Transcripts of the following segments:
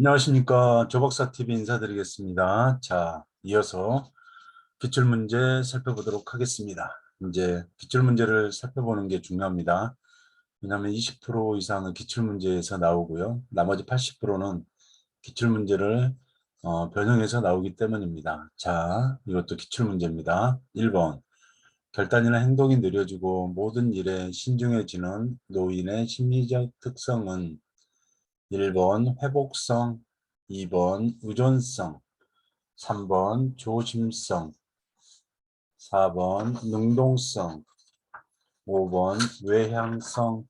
안녕하십니까. 조박사TV 인사드리겠습니다. 자, 이어서 기출문제 살펴보도록 하겠습니다. 이제 기출문제를 살펴보는 게 중요합니다. 왜냐하면 20% 이상은 기출문제에서 나오고요. 나머지 80%는 기출문제를 변형해서 나오기 때문입니다. 자, 이것도 기출문제입니다. 1번. 결단이나 행동이 느려지고 모든 일에 신중해지는 노인의 심리적 특성은 1번 회복성, 2번 의존성, 3번 조심성, 4번 능동성, 5번 외향성.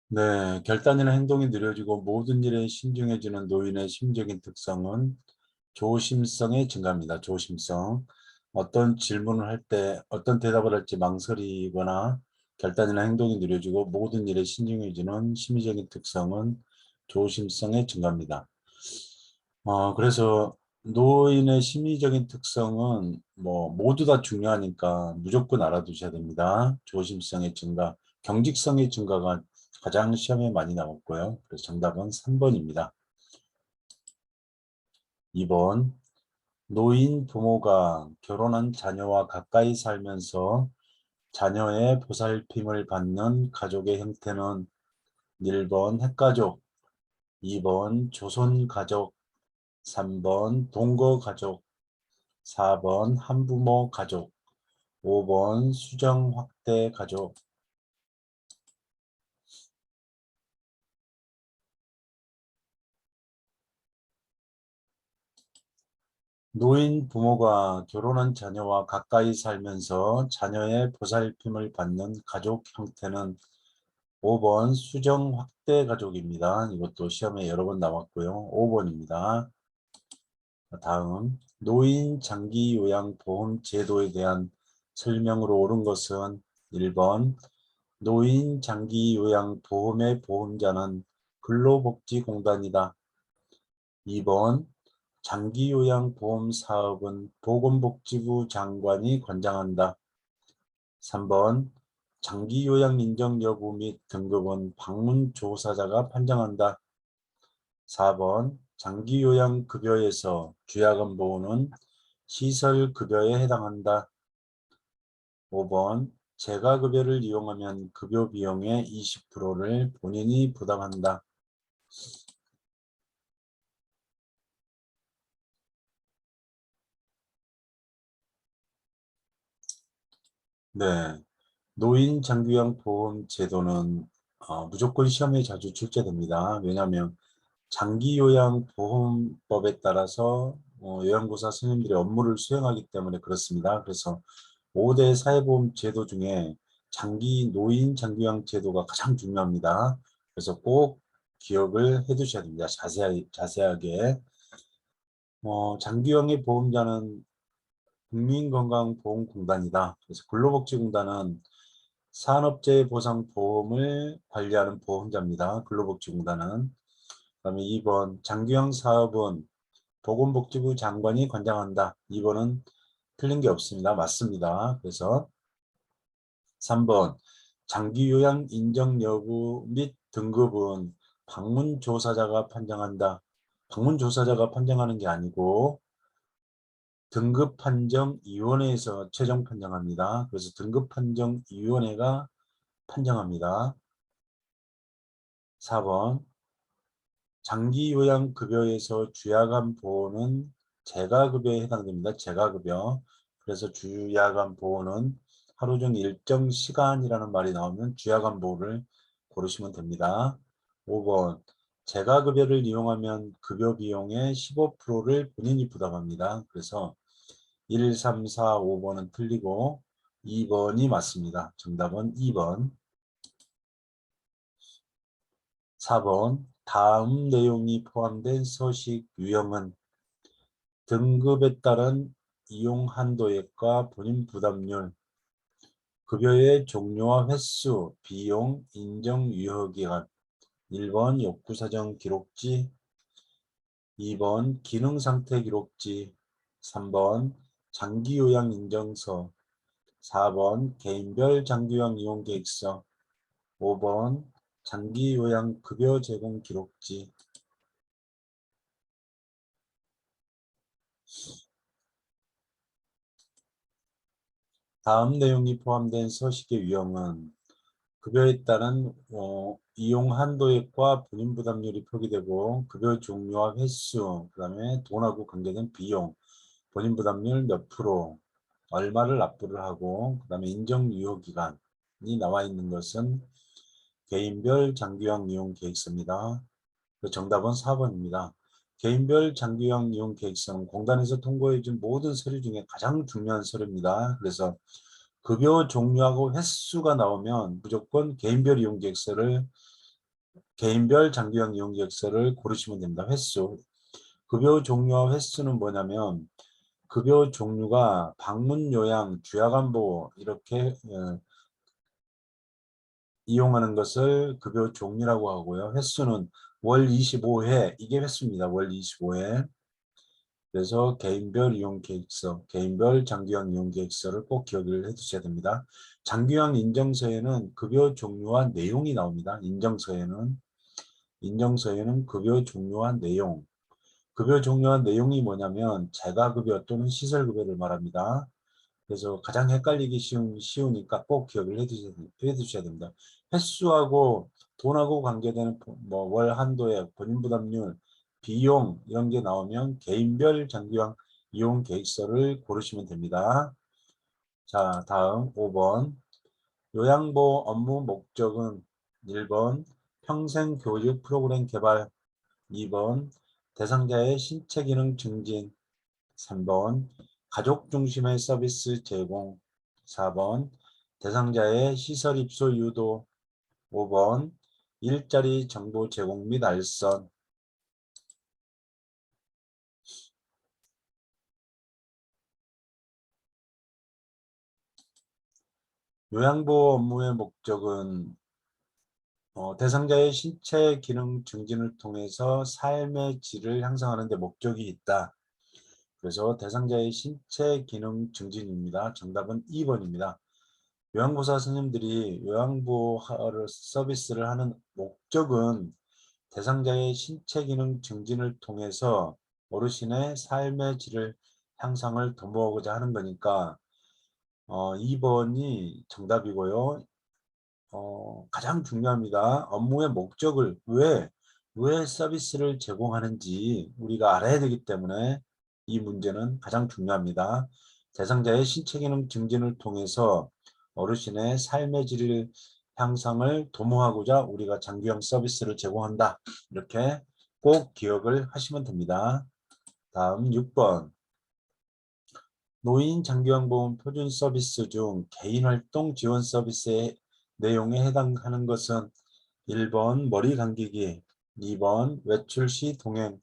네, 결단이나 행동이 느려지고 모든 일에 신중해지는 노인의 심적인 특성은 조심성의 증가입니다. 조심성. 어떤 질문을 할 때 어떤 대답을 할지 망설이거나 결단이나 행동이 느려지고 모든 일에 신중해지는 심리적인 특성은 조심성의 증가입니다. 그래서 노인의 심리적인 특성은 뭐 모두 다 중요하니까 무조건 알아두셔야 됩니다. 조심성의 증가, 경직성의 증가가 가장 시험에 많이 나왔고요. 그래서 정답은 3번입니다. 2번. 노인 부모가 결혼한 자녀와 가까이 살면서 자녀의 보살핌을 받는 가족의 형태는 1번 핵가족, 2번 조손가족, 3번 동거가족, 4번 한부모 가족, 5번 수정확대 가족. 노인 부모가 결혼한 자녀와 가까이 살면서 자녀의 보살핌을 받는 가족 형태는 5번 수정확대 가족입니다. 이것도 시험에 여러 번 나왔고요. 5번입니다. 다음 노인 장기요양보험 제도에 대한 설명으로 옳은 것은 1번 노인 장기요양보험의 보험자는 근로복지공단이다. 2번 장기요양보험 사업은 보건복지부 장관이 관장한다. 3번 장기요양 인정 여부 및 등급은 방문조사자가 판정한다. 4번 장기요양급여에서 주야간 보호는 시설급여에 해당한다. 5번 재가급여를 이용하면 급여 비용의 20%를 본인이 부담한다. 네, 노인 장기요양보험 제도는 무조건 시험에 자주 출제됩니다. 왜냐하면 장기요양보험법에 따라서 요양보호사 선생님들이 업무를 수행하기 때문에 그렇습니다. 그래서 5대 사회보험 제도 중에 노인 장기요양 제도가 가장 중요합니다. 그래서 꼭 기억을 해 두셔야 됩니다. 자세하게. 장기요양의 보험자는 국민건강보험공단이다. 그래서 근로복지공단은 산업재해보상보험을 관리하는 보험자입니다. 근로복지공단은. 그다음에 2번 장기요양 사업은 보건복지부 장관이 관장한다. 2번은 틀린 게 없습니다. 맞습니다. 그래서 3번 장기요양 인정 여부 및 등급은 방문조사자가 판정한다. 방문조사자가 판정하는 게 아니고 등급판정위원회에서 최종 판정합니다. 그래서 등급판정위원회가 판정합니다. 4번 장기요양급여에서 주야간 보호는 재가급여에 해당됩니다. 재가급여. 그래서 주야간 보호는 하루 중 일정 시간이라는 말이 나오면 주야간 보호를 고르시면 됩니다. 5번 재가급여를 이용하면 급여 비용의 15%를 본인이 부담합니다. 그래서 1, 3, 4, 5번은 틀리고 2번이 맞습니다. 정답은 2번. 4번 다음 내용이 포함된 서식 유형은 등급에 따른 이용 한도액과 본인 부담률, 급여의 종류와 횟수, 비용, 인정 유효기간. 1번 욕구사정 기록지, 2번 기능상태 기록지, 3번 장기요양 인증서, 4번 개인별 장기요양 이용 계획서, 5번 장기요양 급여 제공 기록지. 다음 내용이 포함된 서식의 유형은 급여에 따른 이용 한도액과 본인 부담률이 표기되고 급여 종류와 횟수, 그 다음에 돈하고 관계된 비용, 본인 부담률 몇 프로, 얼마를 납부를 하고, 그 다음에 인정 유효 기간이 나와 있는 것은 개인별 장기요양 이용 계획서입니다. 정답은 4번입니다. 개인별 장기요양 이용 계획서는 공단에서 통보해준 모든 서류 중에 가장 중요한 서류입니다. 그래서 급여 종류하고 횟수가 나오면 무조건 개인별 장기요양 이용 계획서를 고르시면 됩니다. 횟수. 급여 종류와 횟수는 뭐냐면 급여 종류가 방문 요양, 주야간 보호 이렇게 이용하는 것을 급여 종류라고 하고요. 횟수는 월 25회, 이게 횟수입니다. 월 25회. 그래서 개인별 이용 계획서, 개인별 장기요양 이용 계획서를 꼭 기억을 해두셔야 됩니다. 장기요양 인정서에는 급여 종류와 내용이 나옵니다. 인정서에는 급여 종류와 내용. 급여 종류와 내용이 뭐냐면 재가급여 또는 시설급여를 말합니다. 그래서 가장 헷갈리기 쉬우니까 꼭 기억을 해두셔야 됩니다. 횟수하고 돈하고 관계되는 월 한도액, 본인 부담률, 비용 이런 게 나오면 개인별 장기요양 이용 계획서를 고르시면 됩니다. 자, 다음 5번. 요양보호 업무 목적은 1번 평생교육 프로그램 개발, 2번 대상자의 신체 기능 증진, 3번 가족 중심의 서비스 제공, 4번 대상자의 시설 입소 유도, 5번 일자리 정보 제공 및 알선. 요양보호 업무의 목적은 대상자의 신체 기능 증진을 통해서 삶의 질을 향상하는 데 목적이 있다. 그래서 대상자의 신체 기능 증진입니다. 정답은 2번입니다. 요양보호사 선생님들이 요양보호 서비스를 하는 목적은 대상자의 신체 기능 증진을 통해서 어르신의 삶의 질을 향상을 도모하고자 하는 거니까 2번이 정답이고요. 가장 중요합니다. 업무의 목적을 왜 서비스를 제공하는지 우리가 알아야 되기 때문에 이 문제는 가장 중요합니다. 대상자의 신체 기능 증진을 통해서 어르신의 삶의 질 향상을 도모하고자 우리가 장기형 서비스를 제공한다. 이렇게 꼭 기억을 하시면 됩니다. 다음 6번. 노인 장기요양보험 표준 서비스 중 개인활동 지원 서비스의 내용에 해당하는 것은 1번 머리 감기기, 2번 외출 시 동행,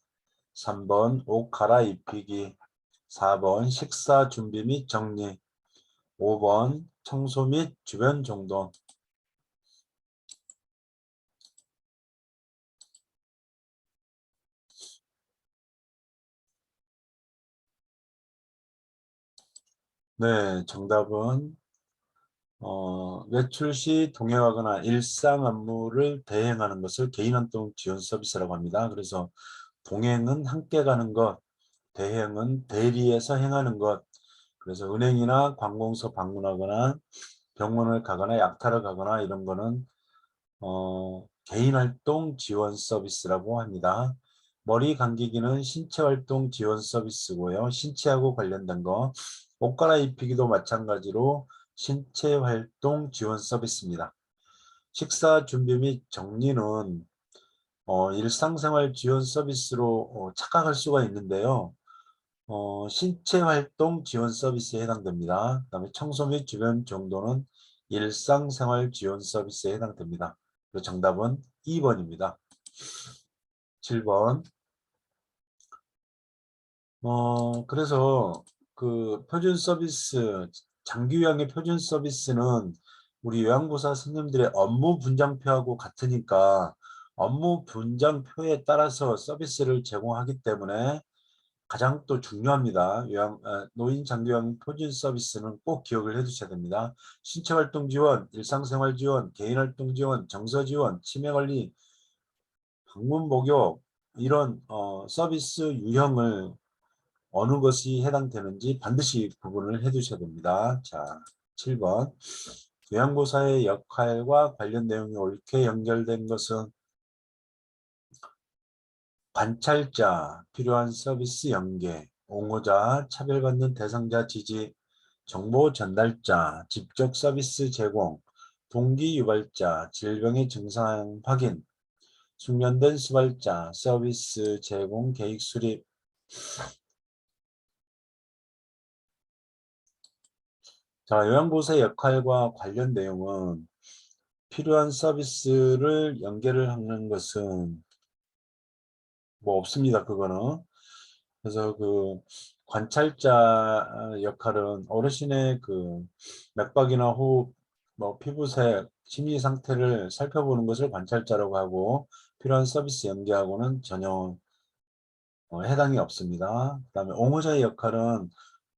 3번 옷 갈아입히기, 4번 식사 준비 및 정리, 5번 청소 및 주변 정돈. 네, 정답은 외출 시 동행하거나 일상 업무를 대행하는 것을 개인활동 지원 서비스라고 합니다. 그래서 동행은 함께 가는 것, 대행은 대리해서 행하는 것. 그래서 은행이나 관공서 방문하거나 병원을 가거나 약탈을 가거나 이런 거는 개인활동 지원 서비스라고 합니다. 머리 감기기는 신체활동 지원 서비스고요. 신체하고 관련된 거. 옷 갈아입히기도 마찬가지로 신체활동 지원 서비스입니다. 식사 준비 및 정리는 일상생활 지원 서비스로 착각할 수가 있는데요. 신체활동 지원 서비스에 해당됩니다. 그다음에 청소 및 주변 정도는 일상생활 지원 서비스에 해당됩니다. 정답은 2번입니다. 7번. 그래서 그 표준 서비스, 장기요양의 표준 서비스는 우리 요양보호사 선생님들의 업무 분장표하고 같으니까 업무 분장표에 따라서 서비스를 제공하기 때문에 가장 또 중요합니다. 노인 장기요양 표준 서비스는 꼭 기억을 해 두셔야 됩니다. 신체활동 지원, 일상생활 지원, 개인활동 지원, 정서 지원, 치매관리, 방문 목욕 이런 서비스 유형을 어느 것이 해당되는지 반드시 구분을 해 두셔야 됩니다. 자, 7번. 요양보호사의 역할과 관련 내용이 옳게 연결된 것은 관찰자, 필요한 서비스 연계, 옹호자, 차별받는 대상자 지지, 정보 전달자, 직접 서비스 제공, 동기 유발자, 질병의 증상 확인, 숙련된 수발자, 서비스 제공 계획 수립. 자, 요양보호사의 역할과 관련 내용은 필요한 서비스를 연계를 하는 것은 뭐 없습니다. 그거는. 그래서 그 관찰자 역할은 어르신의 그 맥박이나 호흡, 뭐 피부색, 심리 상태를 살펴보는 것을 관찰자라고 하고 필요한 서비스 연계하고는 전혀 해당이 없습니다. 그다음에 옹호자의 역할은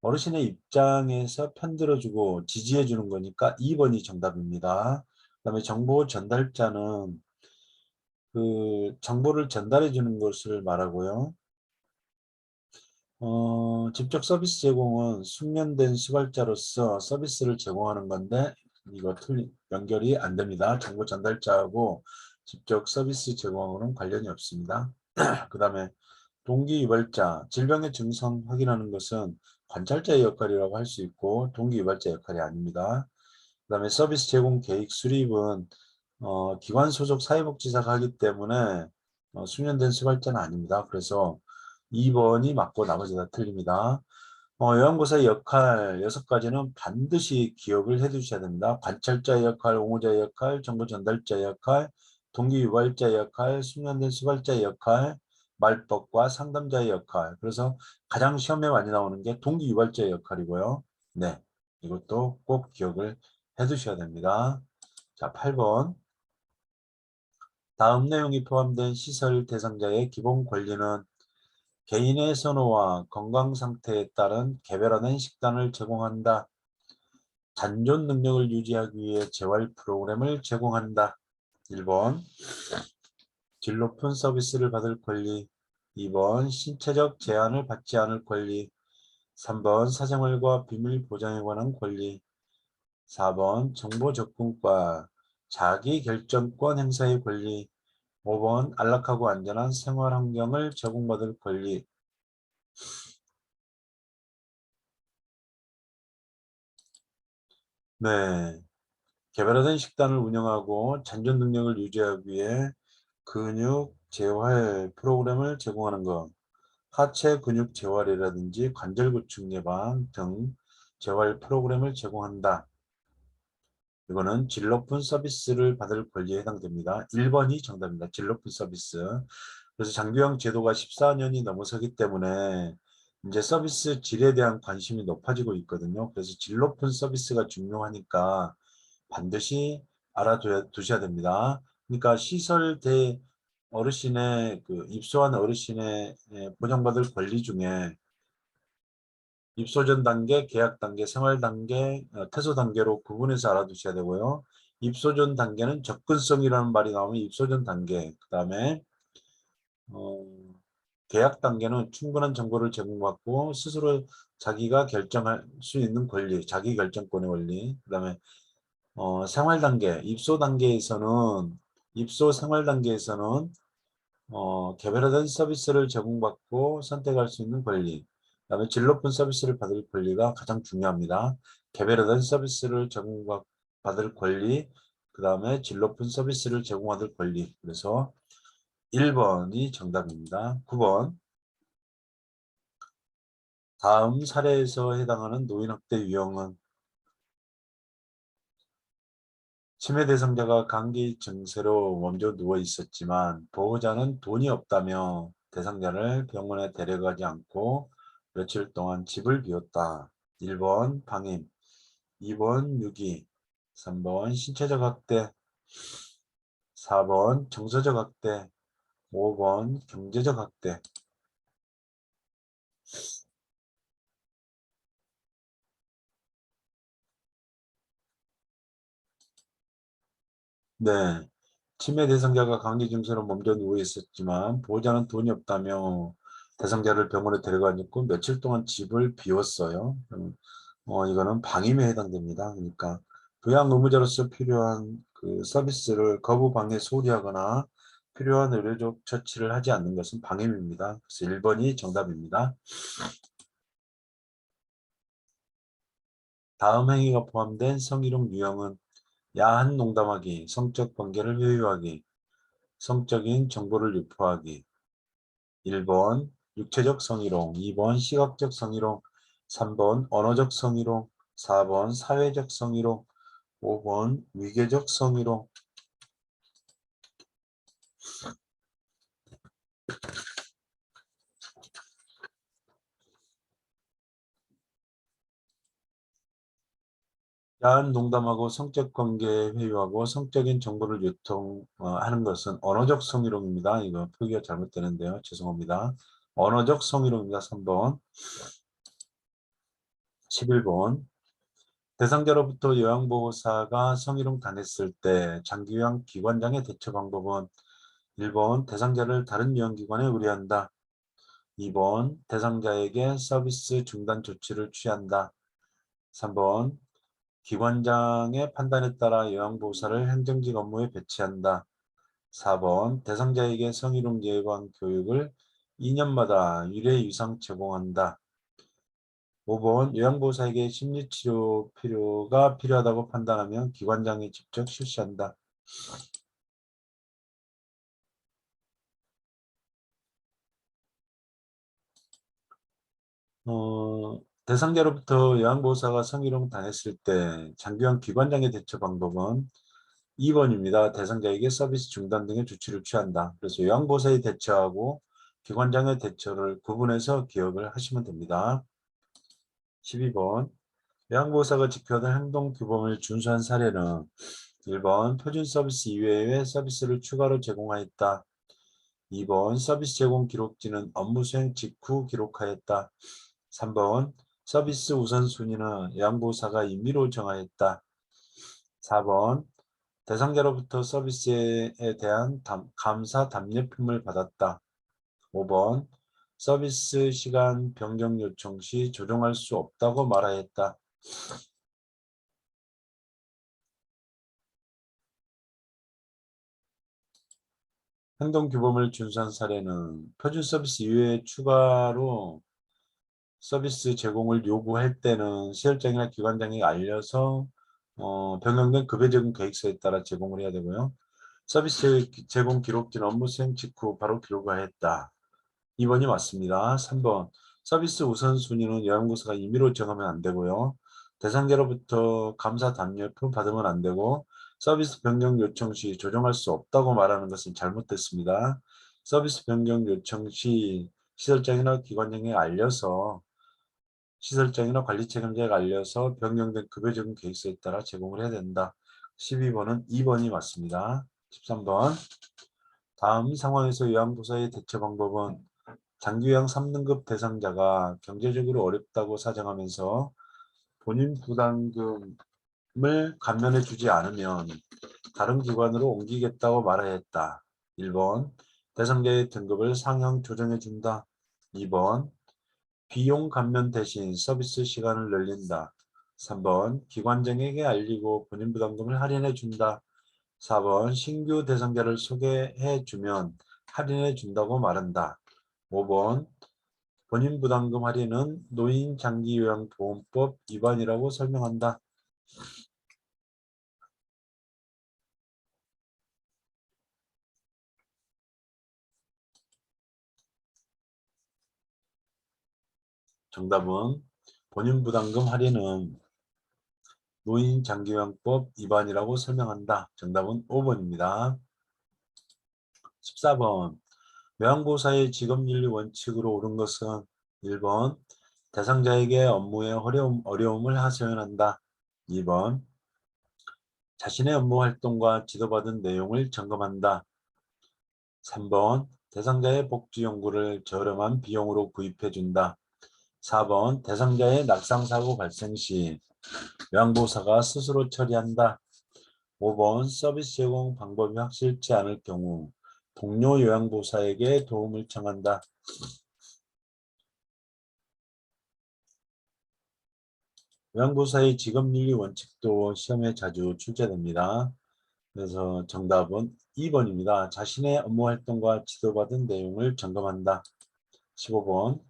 어르신의 입장에서 편들어주고 지지해주는 거니까 2번이 정답입니다. 그다음에 정보 전달자는 그 정보를 전달해 주는 것을 말하고요. 직접 서비스 제공은 숙련된 수발자로서 서비스를 제공하는 건데 이거 연결이 안 됩니다. 정보 전달자하고 직접 서비스 제공하고는 관련이 없습니다. 그 다음에 동기 유발자, 질병의 증상 확인하는 것은 관찰자의 역할이라고 할 수 있고 동기 유발자 역할이 아닙니다. 그 다음에 서비스 제공 계획 수립은 기관 소속 사회복지사가 하기 때문에 숙련된 수발자는 아닙니다. 그래서 2번이 맞고 나머지 다 틀립니다. 요양보호사의 역할 6가지는 반드시 기억을 해 두셔야 됩니다. 관찰자의 역할, 옹호자의 역할, 정보 전달자의 역할, 동기 유발자의 역할, 숙련된 수발자의 역할, 말법과 상담자의 역할. 그래서 가장 시험에 많이 나오는 게 동기 유발자의 역할이고요. 네, 이것도 꼭 기억을 해 두셔야 됩니다. 자, 8번. 다음 내용이 포함된 시설 대상자의 기본 권리는 개인의 선호와 건강 상태에 따른 개별화된 식단을 제공한다. 잔존 능력을 유지하기 위해 재활 프로그램을 제공한다. 1번. 질 높은 서비스를 받을 권리. 2번. 신체적 제한을 받지 않을 권리. 3번. 사생활과 비밀 보장에 관한 권리. 4번. 정보 접근과 자기 결정권 행사의 권리. 5번. 안락하고 안전한 생활 환경을 제공받을 권리. 네. 개별화된 식단을 운영하고 잔존 능력을 유지하기 위해 근육 재활 프로그램을 제공하는 것, 하체 근육 재활이라든지 관절 구축 예방 등 재활 프로그램을 제공한다. 이거는 질 높은 서비스를 받을 권리에 해당됩니다. 1번이 정답입니다. 질 높은 서비스. 그래서 장기요양 제도가 14년이 넘어서기 때문에 이제 서비스 질에 대한 관심이 높아지고 있거든요. 그래서 질 높은 서비스가 중요하니까 반드시 알아두셔야 됩니다. 그러니까 시설 대 어르신의 그 입소한 어르신의 보장받을 권리 중에 입소 전 단계, 계약 단계, 생활 단계, 퇴소 단계로 구분해서 알아두셔야 되고요. 입소 전 단계는 접근성이라는 말이 나오면 입소 전 단계, 그 다음에 어, 계약 단계는 충분한 정보를 제공받고 스스로 자기가 결정할 수 있는 권리, 자기 결정권의 권리, 그 다음에 생활 단계, 입소 생활 단계에서는 개별화된 서비스를 제공받고 선택할 수 있는 권리, 그다음에 질 높은 서비스를 받을 권리가 가장 중요합니다. 개별화된 서비스를 제공받을 권리, 그 다음에 질 높은 서비스를 제공받을 권리. 그래서 1번이 정답입니다. 9번. 다음 사례에서 해당하는 노인학대 유형은 치매 대상자가 감기 증세로 먼저 누워 있었지만 보호자는 돈이 없다며 대상자를 병원에 데려가지 않고 며칠 동안 집을 비웠다. 1번 방임, 2번 유기, 3번 신체적 학대, 4번 정서적 학대, 5번 경제적 학대. 네. 치매 대상자가 감기 증세로 몸져 누워 있었지만 보호자는 돈이 없다며 대상자를 병원에 데려가지고 며칠 동안 집을 비웠어요. 이거는 방임에 해당됩니다. 그러니까 부양 의무자로서 필요한 그 서비스를 거부, 방해, 소홀히하거나 필요한 의료적 처치를 하지 않는 것은 방임입니다. 그래서 1번이 정답입니다. 다음 행위가 포함된 성희롱 유형은 야한 농담하기, 성적 관계를 회유하기, 성적인 정보를 유포하기. 1번 육체적 성희롱, 2번 시각적 성희롱, 3번 언어적 성희롱, 4번 사회적 성희롱, 5번 위계적 성희롱. 야한 농담하고 성적 관계에 회유하고 성적인 정보를 유통하는 것은 언어적 성희롱입니다. 이거 표기가 잘못되는데요. 죄송합니다. 언어적 성희롱입니다. 3번. 11번. 대상자로부터 요양보호사가 성희롱 당했을 때 장기요양 기관장의 대처 방법은 1번 대상자를 다른 요양기관에 의뢰한다. 2번 대상자에게 서비스 중단 조치를 취한다. 3번 기관장의 판단에 따라 요양보호사를 행정직 업무에 배치한다. 4번 대상자에게 성희롱 예방 교육을 2년마다 1회 이상 제공한다. 5번 요양보호사에게 심리치료 필요가 필요하다고 판단하면 기관장이 직접 실시한다. 대상자로부터 요양보호사가 성희롱 당했을 때 장기요양 기관장의 대처 방법은 2번입니다. 대상자에게 서비스 중단 등의 조치를 취한다. 그래서 요양보호사의 대처하고 기관장의 대처를 구분해서 기억을 하시면 됩니다. 12번 요양보호사가 지켜야 할 행동규범을 준수한 사례는 1번 표준 서비스 이외의 서비스를 추가로 제공하였다. 2번 서비스 제공 기록지는 업무 수행 직후 기록하였다. 3번 서비스 우선순위는 요양보호사가 임의로 정하였다. 4번 대상자로부터 서비스에 대한 감사 답례품을 받았다. 5번 서비스 시간 변경 요청 시 조정할 수 없다고 말하였다. 행동규범을 준수한 사례는 표준 서비스 이외에 추가로 서비스 제공을 요구할 때는 시설장이나 기관장이 알려서 변경된 급여 제공 계획서에 따라 제공을 해야 되고요. 서비스 제공 기록진 업무 수행 직후 바로 기록하였다. 2번이 맞습니다. 3번 서비스 우선순위는 요양보호사가 임의로 정하면 안 되고요. 대상자로부터 감사 답례품 받으면 안 되고 서비스 변경 요청 시 조정할 수 없다고 말하는 것은 잘못됐습니다. 서비스 변경 요청 시 시설장이나 기관장에 알려서 시설장이나 관리 책임자에게 알려서 변경된 급여 제공 계획서에 따라 제공을 해야 된다. 12번은 2번이 맞습니다. 13번 다음 상황에서 요양보호사의 대처 방법은 장기요양 3등급 대상자가 경제적으로 어렵다고 사정하면서 본인 부담금을 감면해 주지 않으면 다른 기관으로 옮기겠다고 말하였다. 1번 대상자의 등급을 상향 조정해 준다. 2번 비용 감면 대신 서비스 시간을 늘린다. 3번 기관장에게 알리고 본인 부담금을 할인해 준다. 4번 신규 대상자를 소개해 주면 할인해 준다고 말한다. 5번 본인 부담금 할인은 노인장기요양보험법 위반이라고 설명한다. 정답은 본인 부담금 할인은 노인장기요양법 위반이라고 설명한다. 정답은 5번입니다. 14번 요양보호사의 직업윤리 원칙으로 옳은 것은 1번 대상자에게 업무에 어려움을 하소연한다. 2번 자신의 업무 활동과 지도받은 내용을 점검한다. 3번 대상자의 복지 연구를 저렴한 비용으로 구입해 준다. 4번 대상자의 낙상사고 발생 시 요양보호사가 스스로 처리한다. 5번 서비스 제공 방법이 확실치 않을 경우 동료 요양보호사에게 도움을 청한다. 요양보호사의 직업윤리 원칙도 시험에 자주 출제됩니다. 그래서 정답은 2번입니다. 자신의 업무 활동과 지도받은 내용을 점검한다. 15번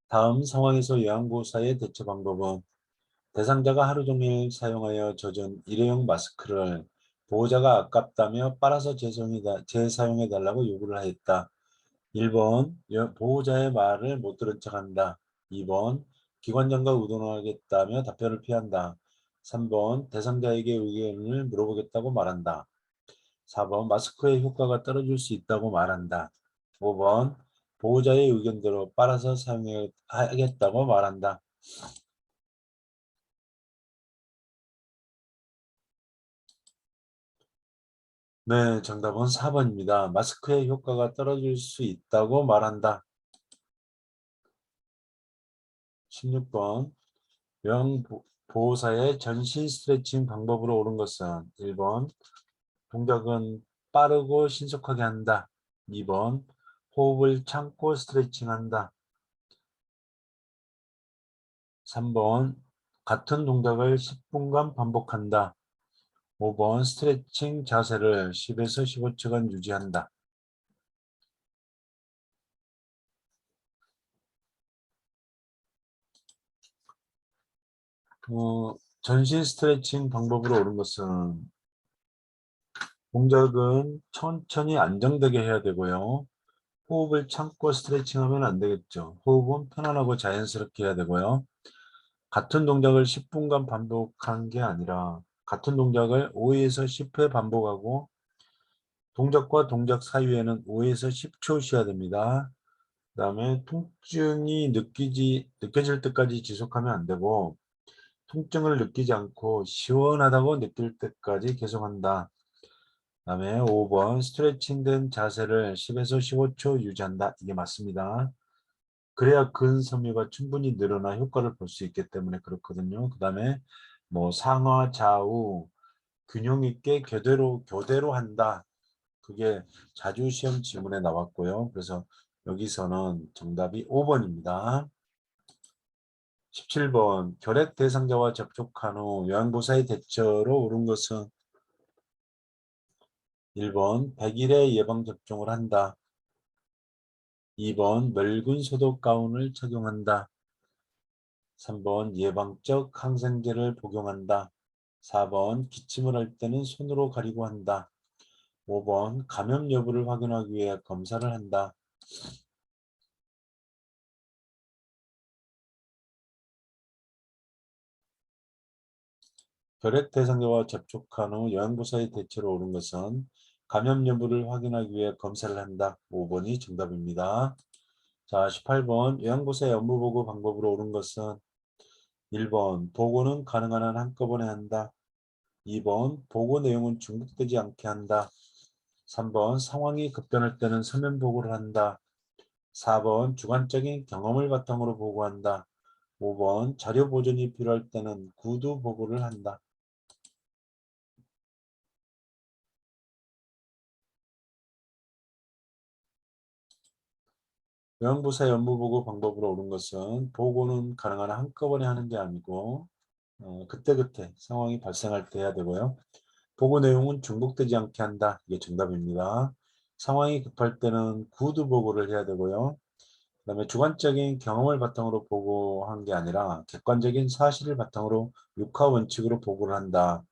다음 상황에서 요양보호사의 대처 방법은 대상자가 하루 종일 사용하여 젖은 일회용 마스크를 보호자가 아깝다며 빨아서 재사용해달라고 요구를 하였다. 1번 보호자의 말을 못 들은 척한다. 2번 기관장과 의논하겠다며 답변을 피한다. 3번 대상자에게 의견을 물어보겠다고 말한다. 4번 마스크의 효과가 떨어질 수 있다고 말한다. 5번 보호자의 의견대로 빨아서 사용하겠다고 말한다. 네, 정답은 4번입니다. 마스크의 효과가 떨어질 수 있다고 말한다. 16번 요양보호사의 전신 스트레칭 방법으로 옳은 것은 1번 동작은 빠르고 신속하게 한다. 2번 호흡을 참고 스트레칭한다. 3번 같은 동작을 10분간 반복한다. 5번 스트레칭 자세를 10에서 15초간 유지한다. 전신 스트레칭 방법으로 옳은 것은 동작은 천천히 안정되게 해야 되고요. 호흡을 참고 스트레칭하면 안 되겠죠. 호흡은 편안하고 자연스럽게 해야 되고요. 같은 동작을 10분간 반복한 게 아니라 같은 동작을 5에서 10회 반복하고 동작과 동작 사이에는 5에서 10초 쉬어야 됩니다. 그 다음에 통증이 느껴질 때까지 지속하면 안 되고 통증을 느끼지 않고 시원하다고 느낄 때까지 계속한다. 그 다음에 5번 스트레칭된 자세를 10에서 15초 유지한다. 이게 맞습니다. 그래야 근섬유가 충분히 늘어나 효과를 볼 수 있기 때문에 그렇거든요. 그 다음에 뭐 상하 좌우 균형 있게 교대로 한다. 그게 자주 시험 지문에 나왔고요. 그래서 여기서는 정답이 5번입니다. 17번 결핵 대상자와 접촉한 후 요양보호사의 대처로 옳은 것은 1번 100일의 예방접종을 한다. 2번 멸균 소독 가운을 착용한다. 3번 예방적 항생제를 복용한다. 4번 기침을 할 때는 손으로 가리고 한다. 5번 감염 여부를 확인하기 위해 검사를 한다. 결핵 대상자와 접촉한 후 요양보호사의 대처로 옳은 것은 감염 여부를 확인하기 위해 검사를 한다. 5번이 정답입니다. 자, 18번 요양보호사의 업무보고 방법으로 옳은 것은 1번 보고는 가능한 한 한꺼번에 한다. 2번 보고 내용은 중복되지 않게 한다. 3번 상황이 급변할 때는 서면 보고를 한다. 4번 주관적인 경험을 바탕으로 보고한다. 5번 자료 보존이 필요할 때는 구두 보고를 한다. 요양보호사의 업무보고 방법으로 옳은 것은 보고는 가능한 한꺼번에 하는 게 아니고 그때그때 상황이 발생할 때 해야 되고요. 보고 내용은 중복되지 않게 한다. 이게 정답입니다. 상황이 급할 때는 구두 보고를 해야 되고요. 그다음에 주관적인 경험을 바탕으로 보고한 게 아니라 객관적인 사실을 바탕으로 육하 원칙으로 보고를 한다.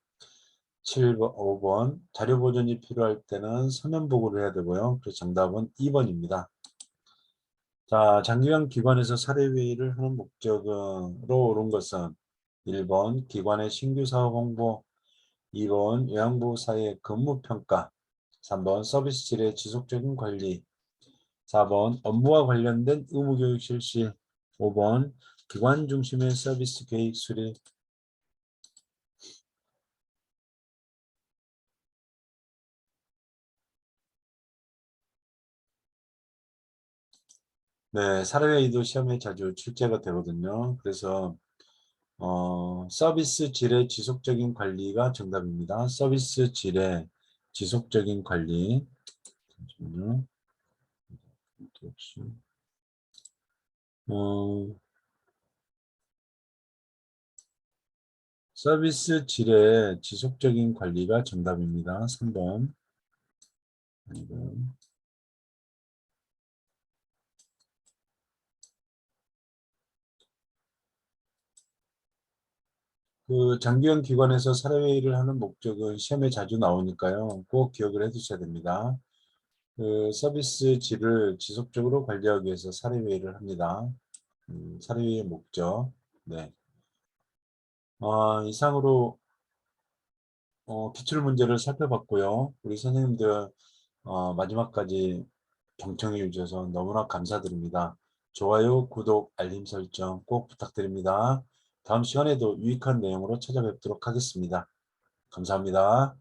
7번, 5번 자료 보존이 필요할 때는 서면 보고를 해야 되고요. 그래서 정답은 2번입니다. 자, 장기간 기관에서 사례회의를 하는 목적으로 옳은 것은 1번 기관의 신규 사업 홍보, 2번 요양보호사의 근무평가, 3번 서비스 질의 지속적인 관리, 4번 업무와 관련된 의무교육 실시, 5번 기관 중심의 서비스 계획 수립. 네, 사례회의도 시험에 자주 출제가 되거든요. 그래서 서비스 질의 지속적인 관리가 정답입니다. 서비스 질의 지속적인 관리. 잠시만요. 어, 서비스 질의 지속적인 관리가 정답입니다. 3번. 그 장기형 기관에서 사례회의를 하는 목적은 시험에 자주 나오니까요. 꼭 기억을 해 두셔야 됩니다. 그 서비스 질을 지속적으로 관리하기 위해서 사례회의를 합니다. 사례회의의 목적. 네. 이상으로 기출 문제를 살펴봤고요. 우리 선생님들 마지막까지 경청해 주셔서 너무나 감사드립니다. 좋아요, 구독, 알림 설정 꼭 부탁드립니다. 다음 시간에도 유익한 내용으로 찾아뵙도록 하겠습니다. 감사합니다.